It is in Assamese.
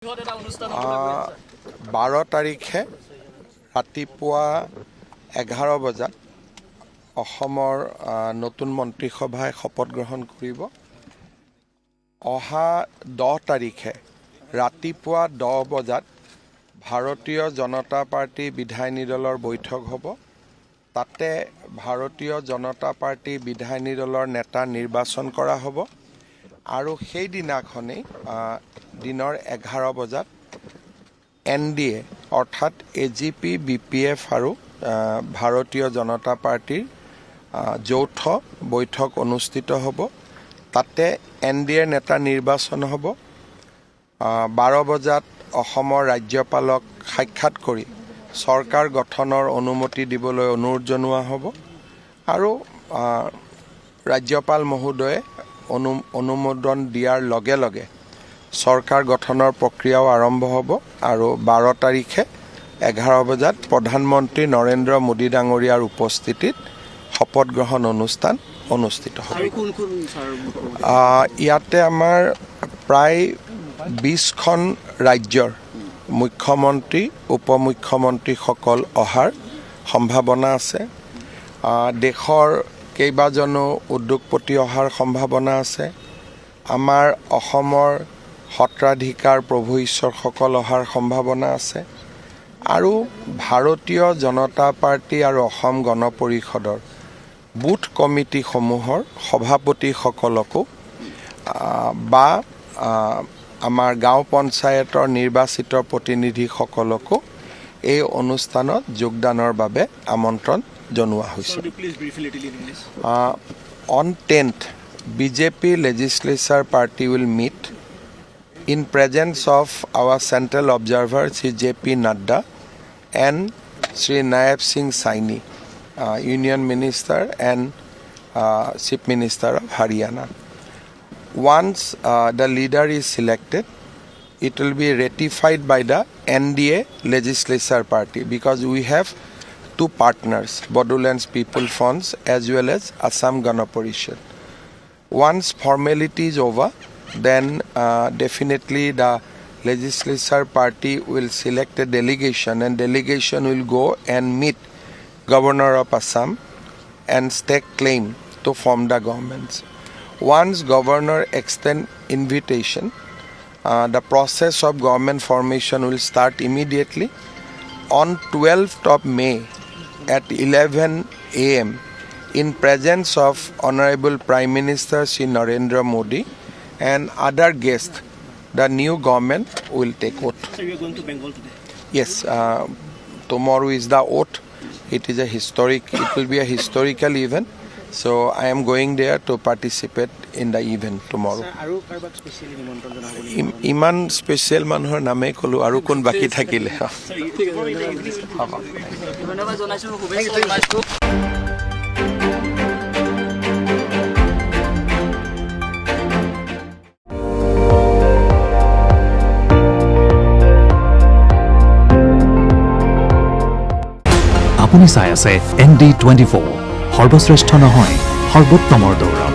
12 তাৰিখে ৰাতিপুৱা 11 বজাত অসমৰ নতুন মন্ত্ৰীসভাই শপত গ্ৰহণ কৰিব। অহা 10 তাৰিখে ৰাতিপুৱা 10 বজাত ভাৰতীয় জনতা পাৰ্টি বিধায়িনী দলৰ বৈঠক হ'ব। তাতে ভাৰতীয় জনতা পাৰ্টি বিধায়িনী দলৰ নেতা নিৰ্বাচন কৰা হ'ব আৰু সেই দিনাখনেই দিনৰ 11 বজাত NDA অৰ্থাৎ AGP BPF আৰু ভাৰতীয় জনতা পাৰ্টিৰ যৌথ বৈঠক অনুষ্ঠিত হ'ব। তাতে NDA নেতা নিৰ্বাচন হ'ব। 12 বজাত অসমৰ ৰাজ্যপালক সাক্ষাৎ কৰি চৰকাৰ গঠনৰ অনুমতি দিবলৈ অনুৰোধ জনোৱা হ'ব আৰু ৰাজ্যপাল মহোদয়ে অনুমোদন দিয়াৰ লগে লগে চৰকাৰ গঠনৰ প্ৰক্ৰিয়াও আৰম্ভ হ'ব আৰু 12 তাৰিখে 11 বজাত প্ৰধানমন্ত্ৰী নৰেন্দ্ৰ মোদী ডাঙৰীয়াৰ উপস্থিতিত শপত গ্ৰহণ অনুষ্ঠান অনুষ্ঠিত হ'ব। ইয়াতে আমাৰ প্ৰায় 20খন ৰাজ্যৰ মুখ্যমন্ত্ৰী উপমুখ্যমন্ত্ৰীসকল অহাৰ সম্ভাৱনা আছে। দেশৰ কেইবাজনো উদ্যোগপতি অহাৰ সম্ভাৱনা আছে। আমাৰ অসমৰ সত্ৰাধিকাৰ প্ৰভু ঈশ্বৰসকল অহাৰ সম্ভাৱনা আছে আৰু ভাৰতীয় জনতা পাৰ্টি আৰু অসম গণ পৰিষদৰ বুথ কমিটিসমূহৰ সভাপতিসকলকো বা আমাৰ গাঁও পঞ্চায়তৰ নিৰ্বাচিত প্ৰতিনিধিসকলকো এই অনুষ্ঠানত যোগদানৰ বাবে আমন্ত্ৰণ জনোৱা হৈছে। On 10th, BJP legislature party will meet in presence of our central observer Sri JP Nadda and Sri Naib Singh Saini, Union Minister and Chief Minister of Haryana. Once the leader is selected, it will be ratified by the NDA legislature party because we have two partners, Bodoland's People Funds as well as Assam Gana Parishad. Once formality is over, then definitely the legislature party will select a delegation and delegation will go and meet Governor of Assam and stake claim to form the governments. Once governor extend invitation, the process of government formation will start immediately. On 12th of May at 11 a.m. in presence of Honorable Prime Minister Sri Narendra Modi and other guests, the new government will take oath. So you are going to Bengal today? Yes, tomorrow is the oath. It is a historic. It will be a historical event. So I am going there to participate in the event tomorrow. ইমান স্পেচিয়েল মানুহৰ নামে ক'লো আৰু কোন বাকী থাকিলে। আপুনি চাই আছে ND24 সৰ্বশ্ৰেষ্ঠ নহয় সৰ্বোত্তমৰ দৌৰ।